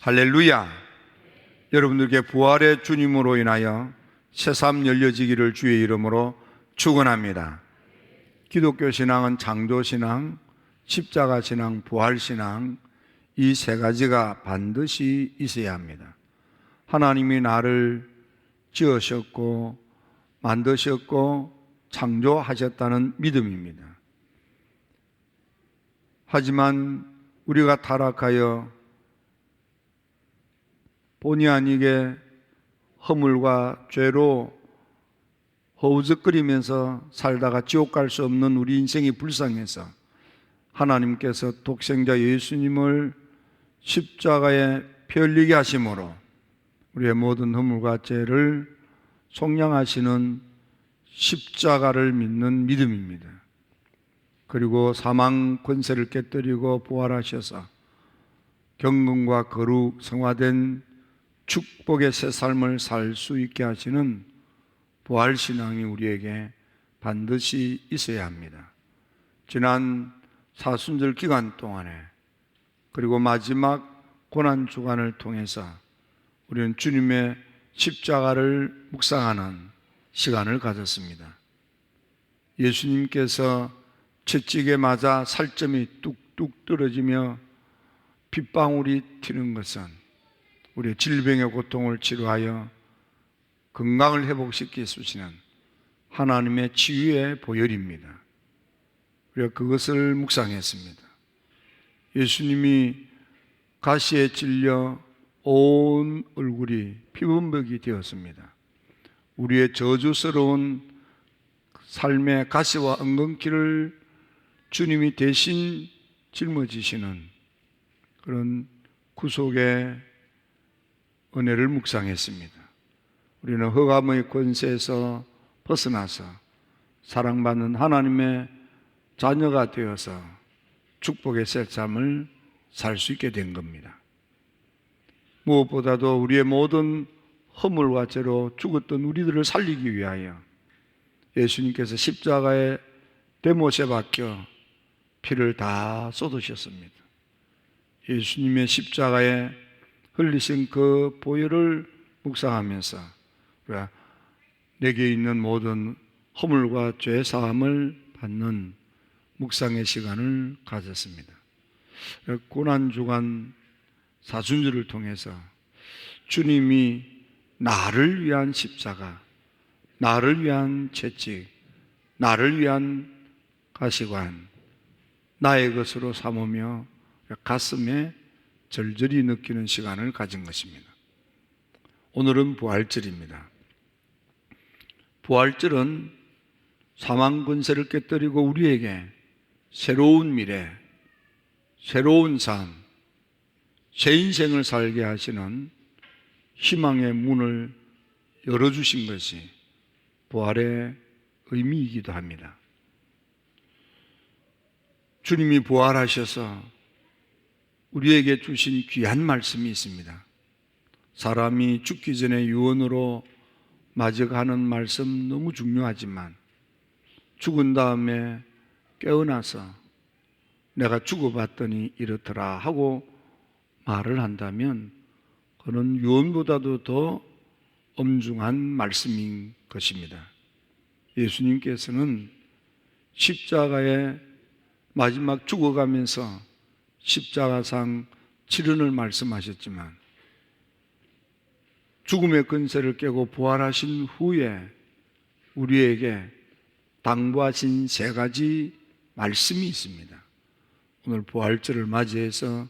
할렐루야. 여러분들께 부활의 주님으로 인하여 새삼 열려지기를 주의 이름으로 축원합니다. 기독교 신앙은 창조신앙, 십자가신앙, 부활신앙, 이 세 가지가 반드시 있어야 합니다. 하나님이 나를 지으셨고 만드셨고 창조하셨다는 믿음입니다. 하지만 우리가 타락하여 본의 아니게 허물과 죄로 허우적거리면서 살다가 지옥 갈 수 없는 우리 인생이 불쌍해서 하나님께서 독생자 예수님을 십자가에 피 흘리게 하심으로 우리의 모든 허물과 죄를 속량하시는 십자가를 믿는 믿음입니다. 그리고 사망 권세를 깨뜨리고 부활하셔서 경건과 거룩 성화된 축복의 새 삶을 살 수 있게 하시는 부활신앙이 우리에게 반드시 있어야 합니다. 지난 사순절 기간 동안에 그리고 마지막 고난주간을 통해서 우리는 주님의 십자가를 묵상하는 시간을 가졌습니다. 예수님께서 채찍에 맞아 살점이 뚝뚝 떨어지며 핏방울이 튀는 것은 우리의 질병의 고통을 치료하여 건강을 회복시켜 주시는 하나님의 치유의 보혈입니다. 우리가 그것을 묵상했습니다. 예수님이 가시에 찔려 온 얼굴이 피범벅이 되었습니다. 우리의 저주스러운 삶의 가시와 엉겅퀴를 주님이 대신 짊어지시는 그런 구속의 은혜를 묵상했습니다. 우리는 흑암의 권세에서 벗어나서 사랑받는 하나님의 자녀가 되어서 축복의 새 삶을 살 수 있게 된 겁니다. 무엇보다도 우리의 모든 허물과 죄로 죽었던 우리들을 살리기 위하여 예수님께서 십자가에 대못에 박혀 피를 다 쏟으셨습니다. 예수님의 십자가에 흘리신 그 보혈을 묵상하면서 우리가 내게 있는 모든 허물과 죄 사함을 받는 묵상의 시간을 가졌습니다. 고난주간 사순절을 통해서 주님이 나를 위한 십자가, 나를 위한 채찍, 나를 위한 가시관, 나의 것으로 삼으며 가슴에 절절히 느끼는 시간을 가진 것입니다. 오늘은 부활절입니다. 부활절은 사망 권세를 깨뜨리고 우리에게 새로운 미래, 새로운 삶, 새 인생을 살게 하시는 희망의 문을 열어주신 것이 부활의 의미이기도 합니다. 주님이 부활하셔서 우리에게 주신 귀한 말씀이 있습니다. 사람이 죽기 전에 유언으로 맞이하는 말씀 너무 중요하지만 죽은 다음에 깨어나서 내가 죽어봤더니 이렇더라 하고 말을 한다면 그는 유언보다도 더 엄중한 말씀인 것입니다. 예수님께서는 십자가에 마지막 죽어가면서 십자가상 7은을 말씀하셨지만 죽음의 근세를 깨고 부활하신 후에 우리에게 당부하신 세 가지 말씀이 있습니다. 오늘 부활절을 맞이해서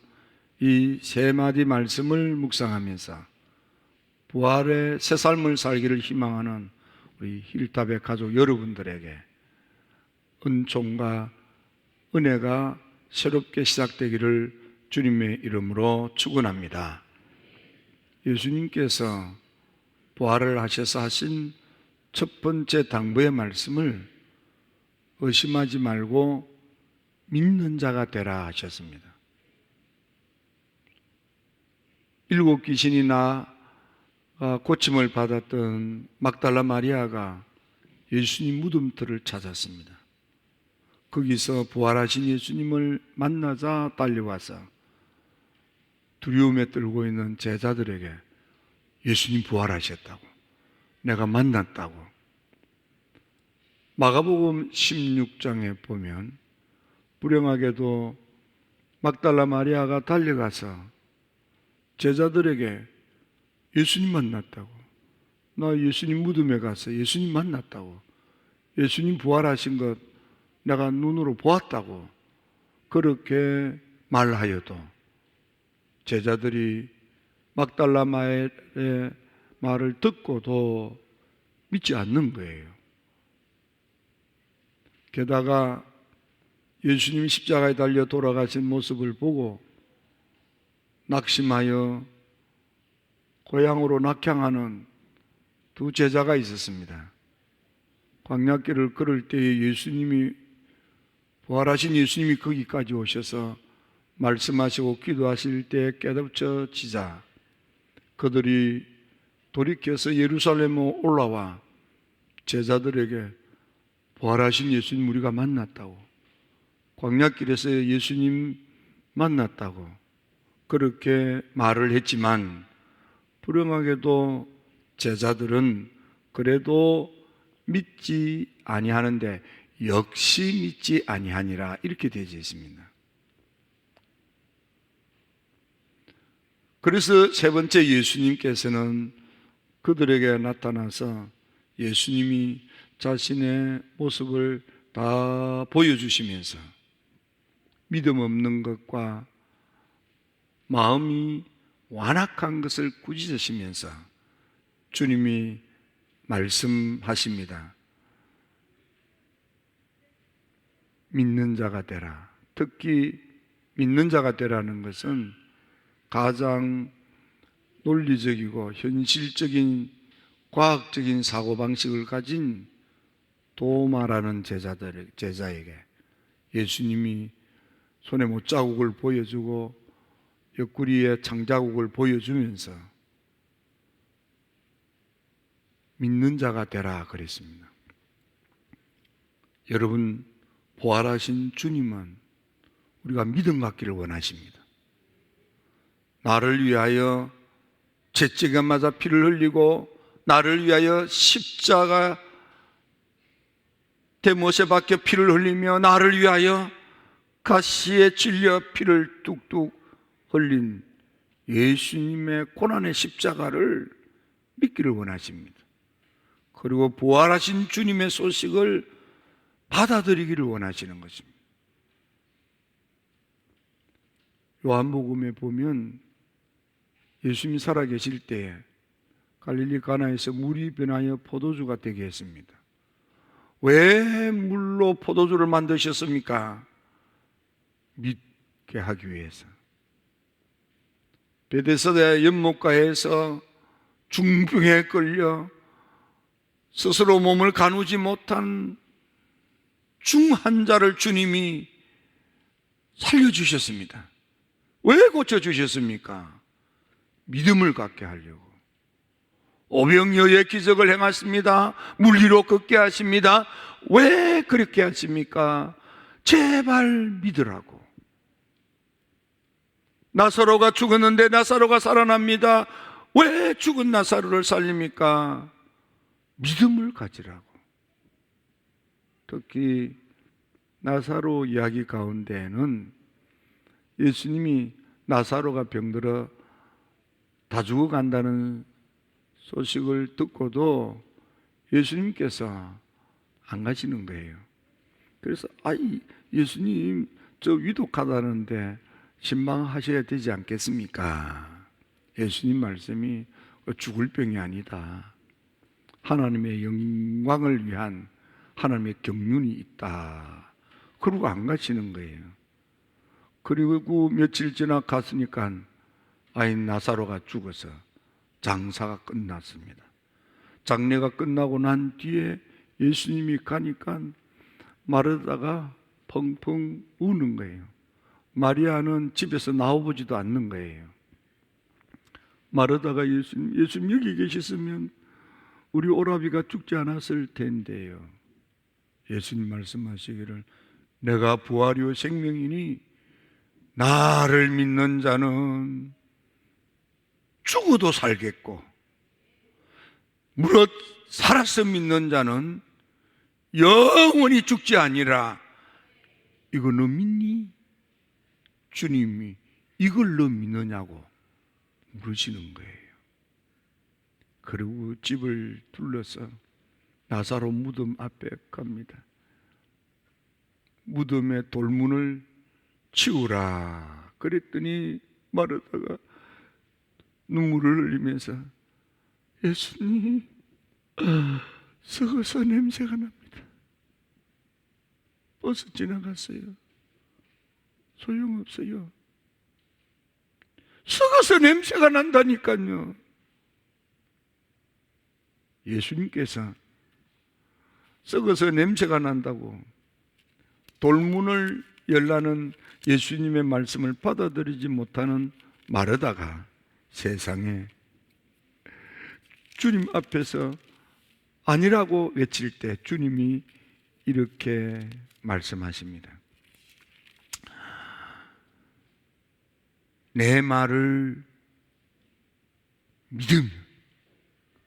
이 세 마디 말씀을 묵상하면서 부활의 새 삶을 살기를 희망하는 우리 힐탑의 가족 여러분들에게 은총과 은혜가 새롭게 시작되기를 주님의 이름으로 축원합니다. 예수님께서 부활을 하셔서 하신 첫 번째 당부의 말씀을 의심하지 말고 믿는 자가 되라 하셨습니다. 7 귀신이 고침을 받았던 막달라 마리아가 예수님 무덤터를 찾았습니다. 거기서 부활하신 예수님을 만나자 달려와서 두려움에 떨고 있는 제자들에게 예수님 부활하셨다고, 내가 만났다고. 마가복음 16장에 보면 불행하게도 막달라 마리아가 달려가서 제자들에게 예수님 만났다고, 나 예수님 무덤에 가서 예수님 만났다고, 예수님 부활하신 것 내가 눈으로 보았다고 그렇게 말하여도 제자들이 막달라 마리아의 말을 듣고도 믿지 않는 거예요. 게다가 예수님이 십자가에 달려 돌아가신 모습을 보고 낙심하여 고향으로 낙향하는 두 제자가 있었습니다. 광야길을 걸을 때에 부활하신 예수님이 거기까지 오셔서 말씀하시고 기도하실 때 깨닫혀지자 그들이 돌이켜서 예루살렘으로 올라와 제자들에게 부활하신 예수님 우리가 만났다고, 광야길에서 예수님 만났다고 그렇게 말을 했지만, 불행하게도 제자들은 그래도 믿지 아니하는데 역시 믿지 아니하니라 이렇게 되어 있습니다. 그래서 세 번째 예수님께서는 그들에게 나타나서 예수님이 자신의 모습을 다 보여주시면서 믿음 없는 것과 마음이 완악한 것을 꾸짖으시면서 주님이 말씀하십니다. 믿는 자가 되라. 특히 믿는 자가 되라는 것은 가장 논리적이고 현실적인 과학적인 사고방식을 가진 도마라는 제자에게 예수님이 손에 못자국을 보여주고 옆구리에 창자국을 보여주면서 믿는 자가 되라 그랬습니다. 여러분, 부활하신 주님은 우리가 믿음 갖기를 원하십니다. 나를 위하여 채찍에 맞아 피를 흘리고 나를 위하여 십자가 대못에 박혀 피를 흘리며 나를 위하여 가시에 찔려 피를 뚝뚝 흘린 예수님의 고난의 십자가를 믿기를 원하십니다. 그리고 부활하신 주님의 소식을 받아들이기를 원하시는 것입니다. 요한복음에 보면 예수님이 살아계실 때에 갈릴리 가나에서 물이 변하여 포도주가 되게 했습니다. 왜 물로 포도주를 만드셨습니까? 믿게 하기 위해서. 베데스다 연못가에서 중풍에 걸려 스스로 몸을 가누지 못한 중환자를 주님이 살려주셨습니다. 왜 고쳐주셨습니까? 믿음을 갖게 하려고. 오병이어의 기적을 행하십니다. 물리로 걷게 하십니다. 왜 그렇게 하십니까? 제발 믿으라고. 나사로가 죽었는데 나사로가 살아납니다. 왜 죽은 나사로를 살립니까? 믿음을 가지라고. 특히 나사로 이야기 가운데에는 예수님이 나사로가 병들어 다 죽어간다는 소식을 듣고도 예수님께서 안 가시는 거예요. 그래서 예수님 저 위독하다는데 신방하셔야 되지 않겠습니까? 예수님 말씀이 죽을 병이 아니다. 하나님의 영광을 위한 하나님의 경륜이 있다. 그러고 안 가시는 거예요. 그리고 며칠 지나 갔으니까 나사로가 죽어서 장사가 끝났습니다. 장례가 끝나고 난 뒤에 예수님이 가니까 마르다가 펑펑 우는 거예요. 마리아는 집에서 나와보지도 않는 거예요. 마르다가 예수님 여기 계셨으면 우리 오라비가 죽지 않았을 텐데요. 예수님 말씀하시기를 내가 부활이요 생명이니 나를 믿는 자는 죽어도 살겠고 무릇 살아서 믿는 자는 영원히 죽지 아니라. 이거 너 믿니? 주님이 이걸 너 믿느냐고 물으시는 거예요. 그리고 집을 둘러서 나사로 무덤 앞에 갑니다. 무덤의 돌문을 치우라 그랬더니 마르다가 눈물을 흘리면서 예수님, 썩어서 냄새가 납니다. 버스 지나갔어요. 소용없어요. 썩어서 냄새가 난다니까요. 예수님께서 썩어서 냄새가 난다고 돌문을 열라는 예수님의 말씀을 받아들이지 못하는 마르다가 세상에 주님 앞에서 아니라고 외칠 때 주님이 이렇게 말씀하십니다. 내 말을 믿으면,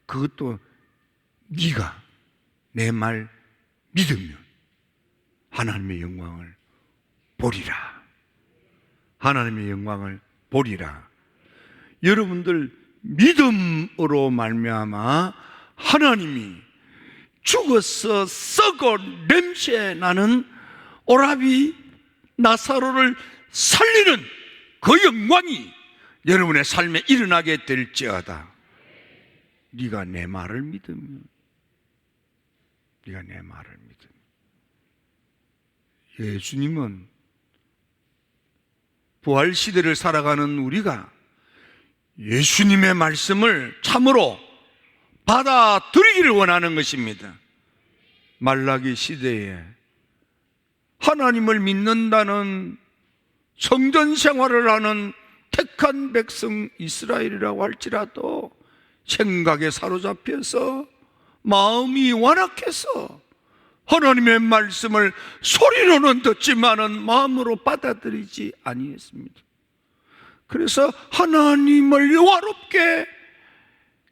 그것도 네가 내 말 믿으면 하나님의 영광을 보리라. 하나님의 영광을 보리라. 여러분들 믿음으로 말미암아 하나님이 죽어서 썩어 냄새 나는 오라비 나사로를 살리는 그 영광이 여러분의 삶에 일어나게 될지어다. 네가 내 말을 믿으면, 네가 내 말을 믿으면. 예수님은 부활 시대를 살아가는 우리가 예수님의 말씀을 참으로 받아들이기를 원하는 것입니다. 말라기 시대에 하나님을 믿는다는 성전 생활을 하는 택한 백성 이스라엘이라고 할지라도 생각에 사로잡혀서 마음이 완악해서 하나님의 말씀을 소리로는 듣지만은 마음으로 받아들이지 아니했습니다. 그래서 하나님을 여호와롭게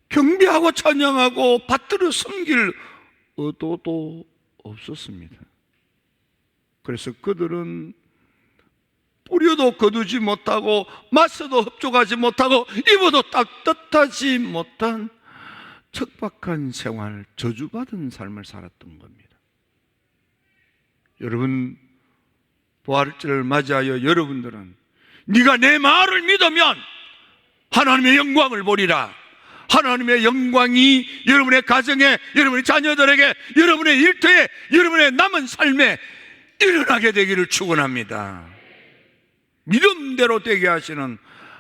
경배하고 찬양하고 받들어 섬길 의도도 없었습니다. 그래서 그들은 뿌려도 거두지 못하고 마셔도 흡족하지 못하고 입어도 따뜻하지 못한 척박한 생활, 저주받은 삶을 살았던 겁니다. 여러분, 부활절을 맞이하여 여러분들은 네가 내 말을 믿으면 하나님의 영광을 보리라. 하나님의 영광이 여러분의 가정에, 여러분의 자녀들에게, 여러분의 일터에, 여러분의 남은 삶에 일어나게 되기를 축원합니다. 믿음대로 되게 하시는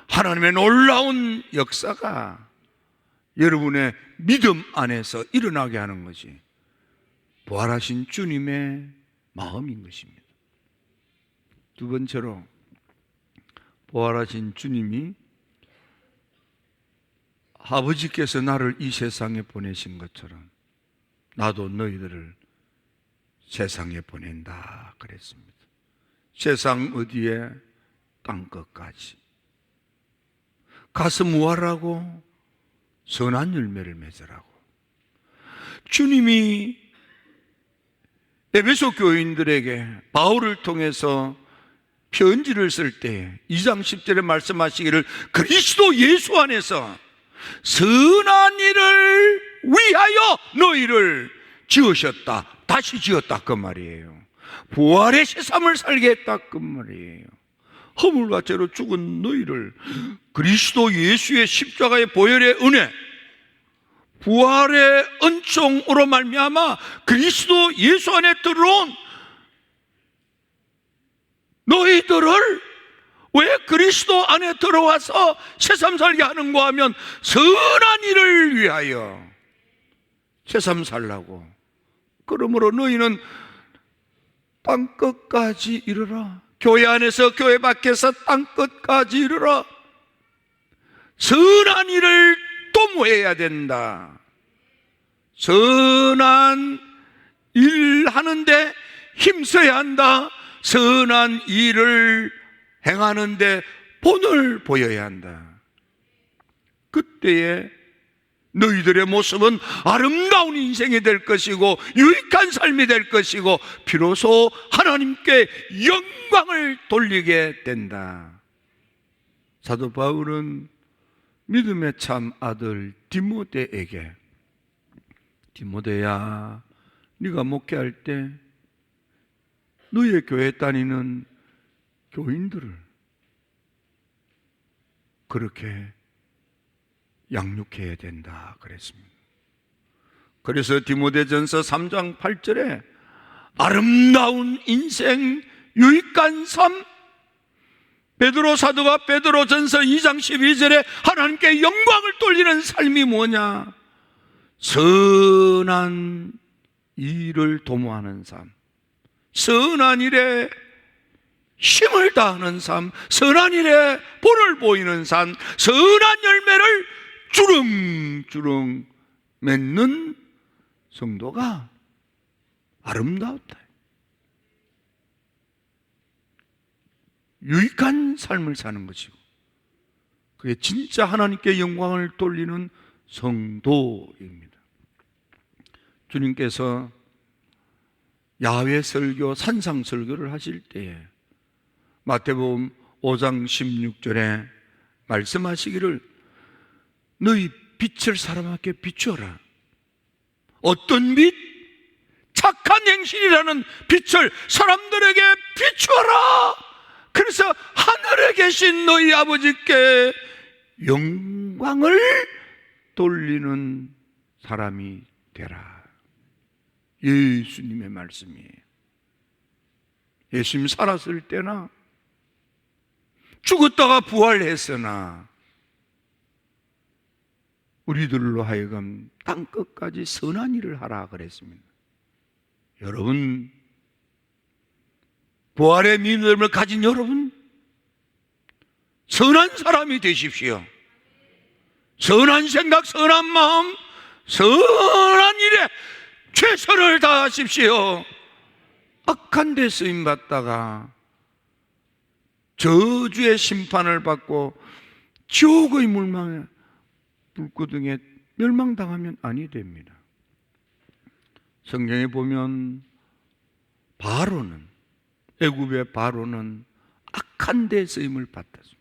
하나님의 놀라운 역사가 여러분의 믿음 안에서 일어나게 하는 것이 부활하신 주님의 마음인 것입니다. 두 번째로, 부활하신 주님이 아버지께서 나를 이 세상에 보내신 것처럼 나도 너희들을 세상에 보낸다 그랬습니다. 세상 어디에? 땅끝까지 가서 무하라고? 선한 열매를 맺으라고. 주님이 에베소 교인들에게 바울을 통해서 편지를 쓸 때 2장 10절에 말씀하시기를 그리스도 예수 안에서 선한 일을 위하여 너희를 지으셨다, 다시 지었다 그 말이에요. 부활의 새삼을 살게 했다 그 말이에요. 허물과 죄로 죽은 너희를 그리스도 예수의 십자가의 보혈의 은혜, 부활의 은총으로 말미암아 그리스도 예수 안에 들어온 너희들을 왜 그리스도 안에 들어와서 새삼 살게 하는가 하면 선한 일을 위하여 새삼 살라고. 그러므로 너희는 땅끝까지 이르라. 교회 안에서 교회 밖에서 땅끝까지 이르라. 선한 일을 도모해야 된다. 선한 일 하는데 힘써야 한다. 선한 일을 행하는데 본을 보여야 한다. 그 때에 너희들의 모습은 아름다운 인생이 될 것이고 유익한 삶이 될 것이고 비로소 하나님께 영광을 돌리게 된다. 사도 바울은 믿음의 참 아들 디모데에게, 디모데야, 네가 목회할 때 너희의 교회에 다니는 교인들을 그렇게 양육해야 된다 그랬습니다. 그래서 디모데전서 3장 8절에 아름다운 인생, 유익한 삶, 베드로 사도가 베드로전서 2장 12절에 하나님께 영광을 돌리는 삶이 뭐냐? 선한 일을 도모하는 삶, 선한 일에 힘을 다하는 삶, 선한 일에 본을 보이는 삶, 선한 열매를 주렁주렁 맺는 성도가 아름다웠다. 유익한 삶을 사는 것이고 그게 진짜 하나님께 영광을 돌리는 성도입니다. 주님께서 야외 설교, 산상 설교를 하실 때에 마태복음 5장 16절에 말씀하시기를 너희 빛을 사람에게 비추어라. 어떤 빛? 착한 행실이라는 빛을 사람들에게 비추어라. 그래서 하늘에 계신 너희 아버지께 영광을 돌리는 사람이 되라. 예수님의 말씀이에요. 예수님 살았을 때나 죽었다가 부활했으나 우리들로 하여금 땅끝까지 선한 일을 하라 그랬습니다. 여러분, 부활의 믿음을 가진 여러분, 선한 사람이 되십시오. 선한 생각, 선한 마음, 선한 일에 최선을 다하십시오. 악한 데 쓰임받다가 저주의 심판을 받고 지옥의 물망에 불구덩이에 멸망당하면 아니 됩니다. 성경에 보면 바로는, 애굽의 바로는 악한 데 쓰임을 받았습니다.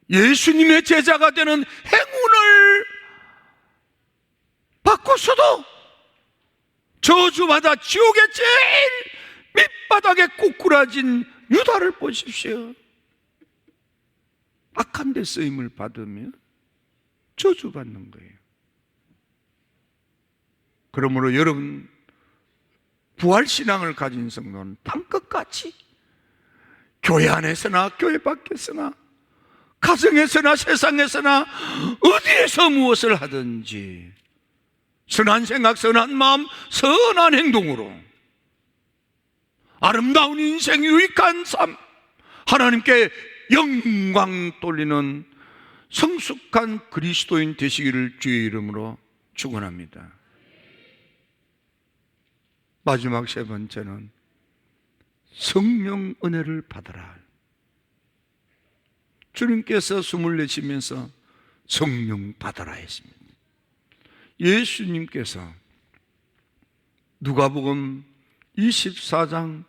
예수님의 제자가 되는 행운을 받고서도 저주받아 지옥의 제일 밑바닥에 꼬꾸라진 유다를 보십시오. 악한 데 쓰임을 받으면 저주받는 거예요. 그러므로 여러분, 부활신앙을 가진 성도는 땅끝까지 교회 안에서나 교회 밖에서나 가정에서나 세상에서나 어디에서 무엇을 하든지 선한 생각, 선한 마음, 선한 행동으로 아름다운 인생, 유익한 삶, 하나님께 영광 돌리는 성숙한 그리스도인 되시기를 주의 이름으로 축원합니다. 마지막 세 번째는 성령 은혜를 받아라. 주님께서 숨을 내쉬면서 성령 받아라 했습니다. 예수님께서 누가복음 24장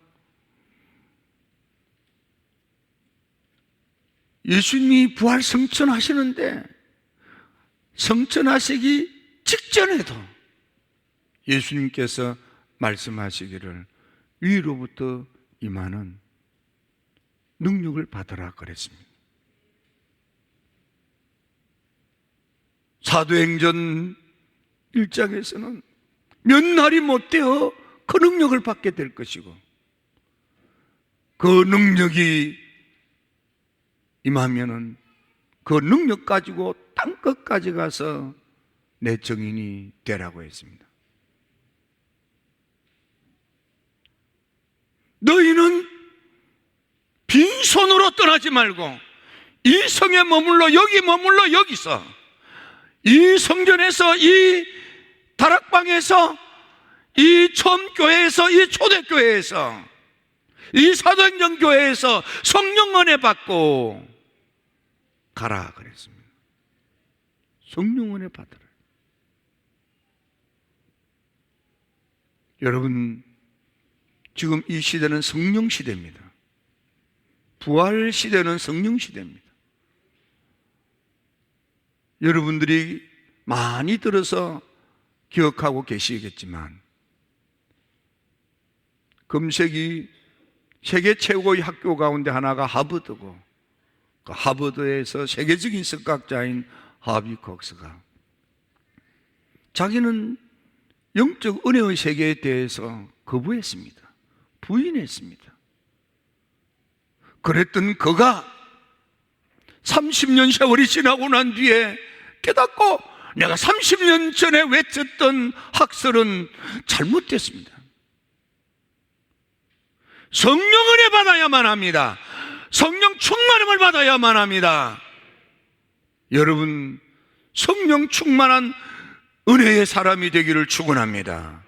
예수님이 부활 성천하시는데 성천하시기 직전에도 예수님께서 말씀하시기를 위로부터 임하는 능력을 받으라 그랬습니다. 사도행전 1장에서는 몇 날이 못 되어 그 능력을 받게 될 것이고 그 능력이 임하면은 그 능력 가지고 땅끝까지 가서 내 증인이 되라고 했습니다. 너희는 빈손으로 떠나지 말고 이 성에 머물러 여기 머물러 여기서 이 성전에서 이 다락방에서 이 처음 교회에서 이 초대교회에서 이 사도행전 교회에서 성령 은혜 받고 가라 그랬습니다. 성령 은혜 받으라. 여러분, 지금 이 시대는 성령 시대입니다. 부활 시대는 성령 시대입니다. 여러분들이 많이 들어서 기억하고 계시겠지만, 금세기 세계 최고의 학교 가운데 하나가 하버드고, 그 하버드에서 세계적인 석학자인 하비 콕스가 자기는 영적 은혜의 세계에 대해서 거부했습니다. 부인했습니다. 그랬던 그가 30년 세월이 지나고 난 뒤에 깨닫고, 내가 30년 전에 외쳤던 학설은 잘못됐습니다. 성령 은혜 받아야만 합니다. 성령 충만함을 받아야만 합니다. 여러분, 성령 충만한 은혜의 사람이 되기를 축원합니다.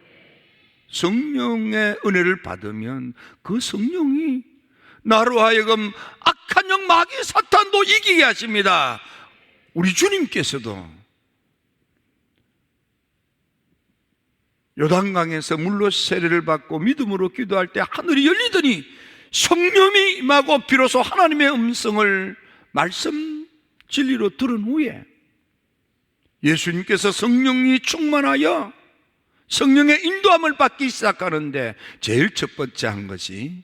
성령의 은혜를 받으면 그 성령이 나로 하여금 악한 영 마귀 사탄도 이기게 하십니다. 우리 주님께서도 요단강에서 물로 세례를 받고 믿음으로 기도할 때 하늘이 열리더니 성령이 임하고 비로소 하나님의 음성을 말씀 진리로 들은 후에 예수님께서 성령이 충만하여 성령의 인도함을 받기 시작하는데 제일 첫 번째 한 것이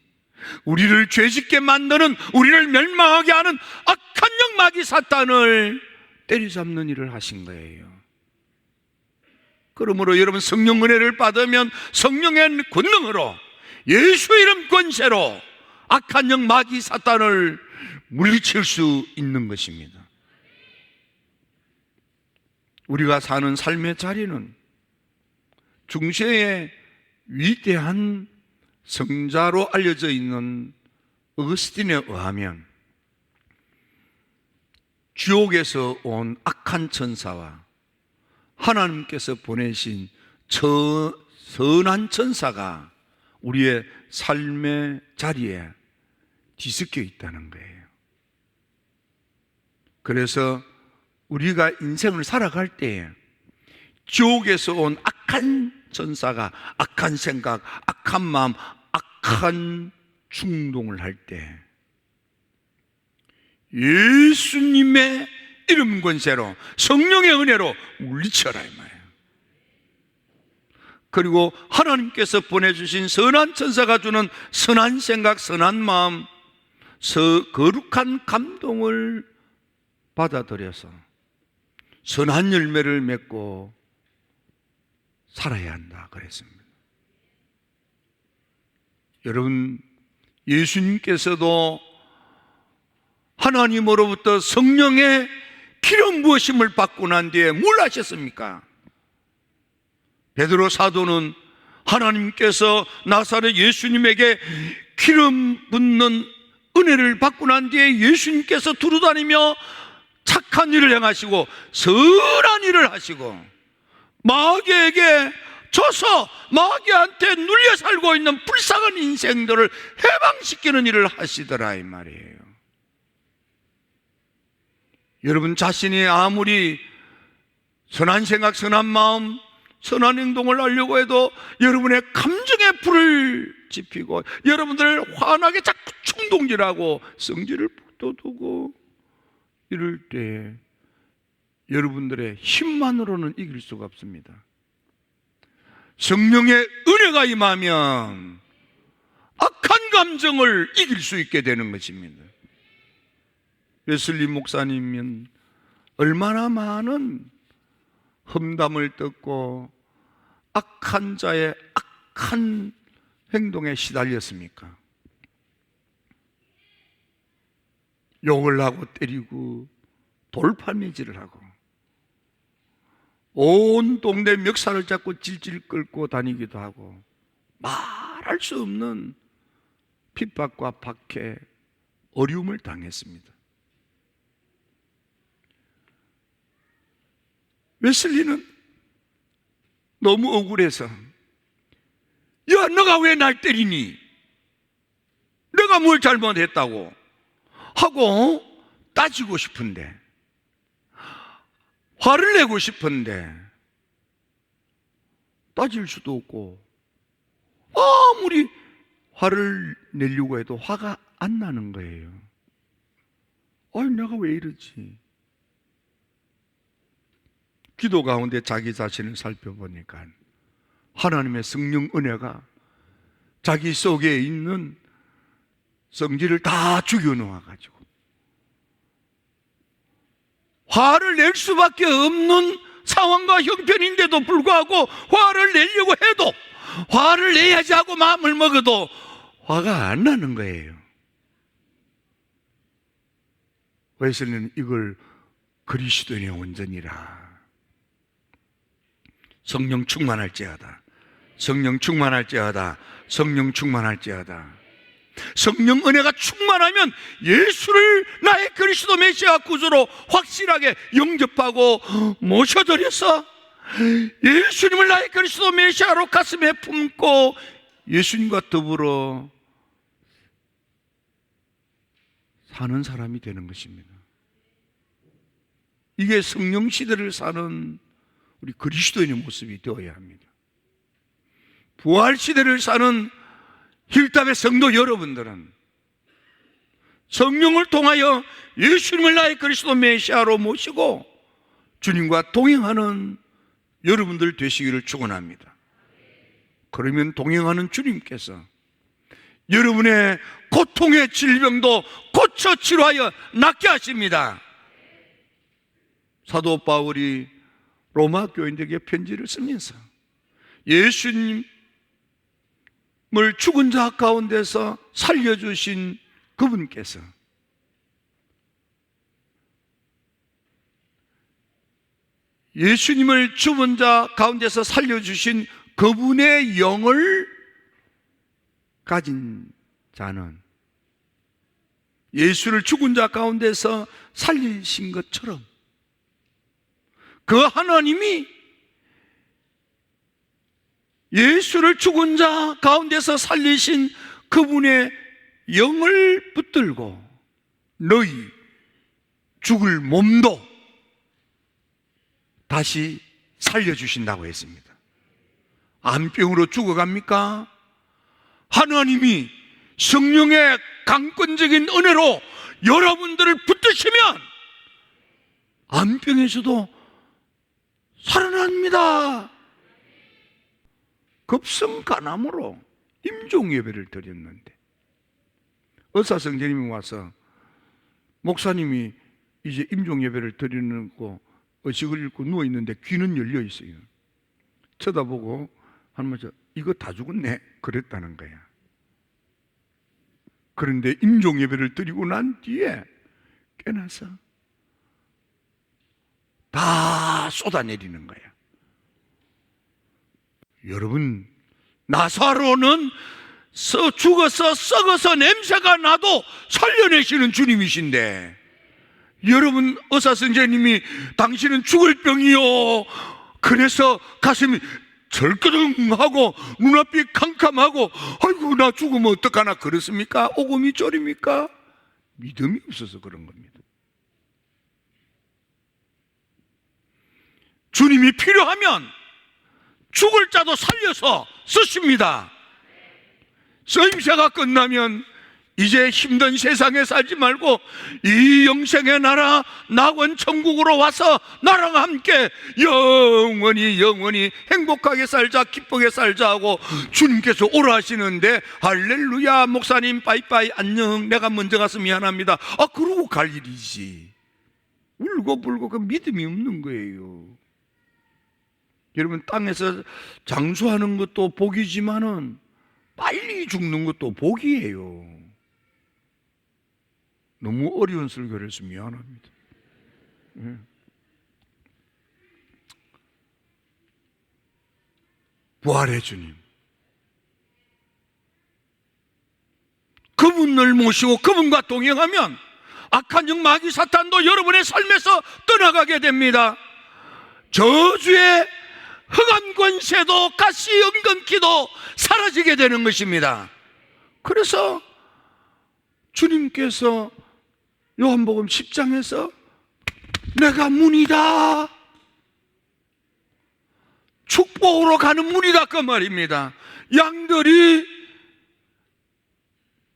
우리를 죄짓게 만드는, 우리를 멸망하게 하는 악한 영 마귀 사탄을 때리잡는 일을 하신 거예요. 그러므로 여러분, 성령 은혜를 받으면 성령의 권능으로, 예수 이름 권세로 악한 영 마귀 사탄을 물리칠 수 있는 것입니다. 우리가 사는 삶의 자리는 중세의 위대한 성자로 알려져 있는 어거스틴에 의하면 지옥에서 온 악한 천사와 하나님께서 보내신 선한 천사가 우리의 삶의 자리에 뒤섞여 있다는 거예요. 그래서 우리가 인생을 살아갈 때 지옥에서 온 악한 천사가 악한 생각, 악한 마음, 악한 충동을 할 때 예수님의 이름 권세로, 성령의 은혜로 물리쳐라 이 말이에요. 그리고 하나님께서 보내주신 선한 천사가 주는 선한 생각, 선한 마음, 거룩한 감동을 받아들여서 선한 열매를 맺고 살아야 한다 그랬습니다. 여러분, 예수님께서도 하나님으로부터 성령의 기름 부으심을 받고 난 뒤에 뭘 하셨습니까? 베드로 사도는 하나님께서 나사렛 예수님에게 기름 붓는 은혜를 받고 난 뒤에 예수님께서 두루다니며 착한 일을 행하시고 선한 일을 하시고 마귀에게 져서 마귀한테 눌려 살고 있는 불쌍한 인생들을 해방시키는 일을 하시더라 이 말이에요. 여러분 자신이 아무리 선한 생각, 선한 마음, 선한 행동을 하려고 해도 여러분의 감정에 불을 지피고 여러분들을 화나게 자꾸 충동질하고 성질을 북돋우고 이럴 때 여러분들의 힘만으로는 이길 수가 없습니다. 성령의 은혜가 임하면 악한 감정을 이길 수 있게 되는 것입니다. 웨슬리 목사님은 얼마나 많은 험담을 듣고 악한 자의 악한 행동에 시달렸습니까? 욕을 하고 때리고 돌팔매질을 하고 온 동네 멱살을 잡고 질질 끌고 다니기도 하고 말할 수 없는 핍박과 박해, 어려움을 당했습니다. 웨슬리는 너무 억울해서 야, 너가 왜 날 때리니? 내가 뭘 잘못했다고 하고 따지고 싶은데, 화를 내고 싶은데 따질 수도 없고, 아무리 화를 내려고 해도 화가 안 나는 거예요. 아니, 내가 왜 이러지? 기도 가운데 자기 자신을 살펴보니까 하나님의 성령 은혜가 자기 속에 있는 성질을 다 죽여놓아가지고 화를 낼 수밖에 없는 상황과 형편인데도 불구하고 화를 내려고 해도, 화를 내야지 하고 마음을 먹어도 화가 안 나는 거예요. 웨슬리는 이걸 그리스도인의 온전이라. 성령 충만할지어다, 성령 충만할지어다, 성령 충만할지어다. 성령 은혜가 충만하면 예수를 나의 그리스도 메시아 구주로 확실하게 영접하고 모셔드려서 예수님을 나의 그리스도 메시아로 가슴에 품고 예수님과 더불어 사는 사람이 되는 것입니다. 이게 성령 시대를 사는 우리 그리스도인의 모습이 되어야 합니다. 부활 시대를 사는 힐답의 성도 여러분들은 성령을 통하여 예수님을 나의 그리스도 메시아로 모시고 주님과 동행하는 여러분들 되시기를 축원합니다. 그러면 동행하는 주님께서 여러분의 고통의 질병도 고쳐 치료하여 낫게 하십니다. 사도 바울이 로마 교인들에게 편지를 쓰면서 예수님을 죽은 자 가운데서 살려주신 그분께서 예수님을 죽은 자 가운데서 살려주신 그분의 영을 가진 자는 예수를 죽은 자 가운데서 살리신 것처럼 그 하나님이 예수를 죽은 자 가운데서 살리신 그분의 영을 붙들고 너희 죽을 몸도 다시 살려주신다고 했습니다. 암병으로 죽어갑니까? 하나님이 성령의 강권적인 은혜로 여러분들을 붙드시면 암병에서도 살아납니다. 급성간암으로 임종예배를 드렸는데 의사성제님이 와서 목사님이 이제 임종예배를 드리는 거 의식을 잃고 누워있는데 귀는 열려 있어요. 쳐다보고 하면서 이거 다 죽었네 그랬다는 거야. 그런데 임종예배를 드리고 난 뒤에 깨나서 다 쏟아내리는 거야. 여러분, 나사로는 죽어서 썩어서 냄새가 나도 살려내시는 주님이신데, 여러분 의사선생님이 당신은 죽을 병이요, 그래서 가슴이 절끄덩하고 눈앞이 캄캄하고 아이고 나 죽으면 어떡하나 그렇습니까? 오금이 저립니까? 믿음이 없어서 그런 겁니다. 주님이 필요하면 죽을 자도 살려서 쓰십니다. 쓰임새가 끝나면 이제 힘든 세상에 살지 말고 이 영생의 나라 낙원 천국으로 와서 나랑 함께 영원히 행복하게 살자, 기쁘게 살자 하고 주님께서 오라 하시는데, 할렐루야 목사님 빠이빠이 안녕 내가 먼저 가서 미안합니다, 그러고 갈 일이지. 울고불고 그 믿음이 없는 거예요. 여러분, 땅에서 장수하는 것도 복이지만은 빨리 죽는 것도 복이에요. 너무 어려운 설교를 해서 미안합니다. 부활의 주님, 그분을 모시고 그분과 동행하면 악한 영 마귀 사탄도 여러분의 삶에서 떠나가게 됩니다. 저주의 흑암 권세도 가시 은근키도 사라지게 되는 것입니다. 그래서 주님께서 요한복음 10장에서 내가 문이다, 축복으로 가는 문이다 그 말입니다. 양들이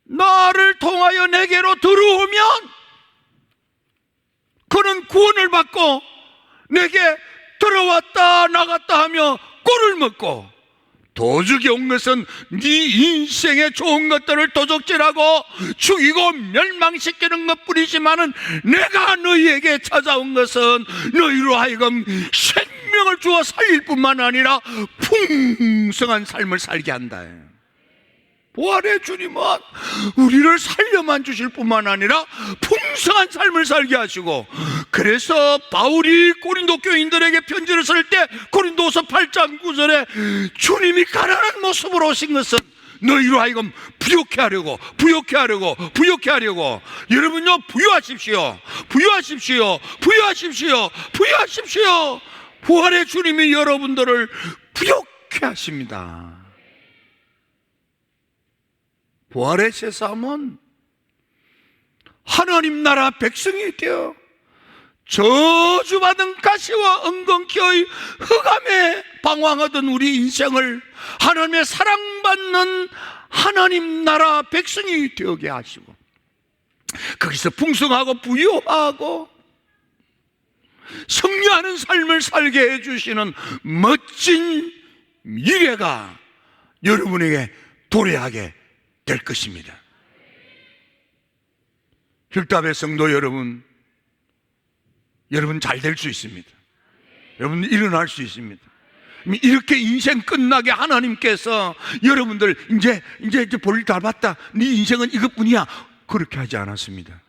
나를 통하여 내게로 들어오면 그는 구원을 받고 내게 들어왔다 나갔다 하며 꼴을 먹고, 도적이 온 것은 네 인생에 좋은 것들을 도적질하고 죽이고 멸망시키는 것뿐이지만은 내가 너희에게 찾아온 것은 너희로 하여금 생명을 주어 살릴 뿐만 아니라 풍성한 삶을 살게 한다. 부활의 주님은 우리를 살려만 주실 뿐만 아니라 풍성한 삶을 살게 하시고, 그래서 바울이 고린도 교인들에게 편지를 쓸 때 고린도서 8장 9절에 주님이 가난한 모습으로 오신 것은 너희로 하여금 부욕해 하려고, 부욕해 하려고, 부욕해 하려고. 여러분요, 부유하십시오, 부유하십시오, 부유하십시오, 부유하십시오. 부활의 주님이 여러분들을 부욕해 하십니다. 부활의 제사함은 하나님 나라 백성이 되어 저주받은 가시와 엉겅퀴의 흑암에 방황하던 우리 인생을 하나님의 사랑받는 하나님 나라 백성이 되게 하시고, 거기서 풍성하고 부유하고 승리하는 삶을 살게 해주시는 멋진 미래가 여러분에게 도래하게 될 것입니다. 힐답의 성도 여러분, 여러분 잘 될 수 있습니다. 여러분 일어날 수 있습니다. 이렇게 인생 끝나게 하나님께서 여러분들 이제 볼일 다 봤다, 네 인생은 이것뿐이야, 그렇게 하지 않았습니다.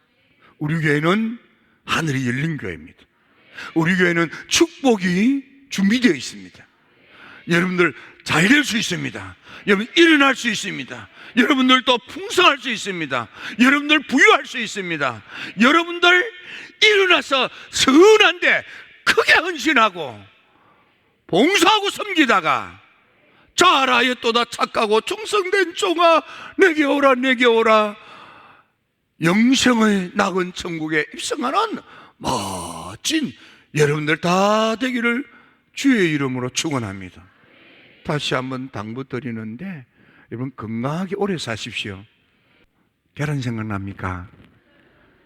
우리 교회는 하늘이 열린 교회입니다. 우리 교회는 축복이 준비되어 있습니다. 여러분들 잘 될 수 있습니다. 여러분 일어날 수 있습니다. 여러분들도 풍성할 수 있습니다. 여러분들 부유할 수 있습니다. 여러분들 일어나서 선한데 크게 헌신하고 봉사하고 섬기다가 잘하였도다 착하고 충성된 종아 내게 오라, 내게 오라, 영생의 낙은 천국에 입성하는 멋진 여러분들 다 되기를 주의 이름으로 축원합니다. 다시 한번 당부드리는데, 여러분 건강하게 오래 사십시오. 결혼 생각납니까?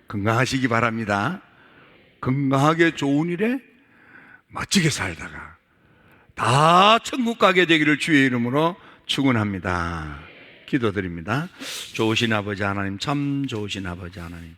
건강하시기 바랍니다. 건강하게 좋은 일에 멋지게 살다가 다 천국 가게 되기를 주의 이름으로 축원합니다. 기도드립니다. 좋으신 아버지 하나님, 참 좋으신 아버지 하나님,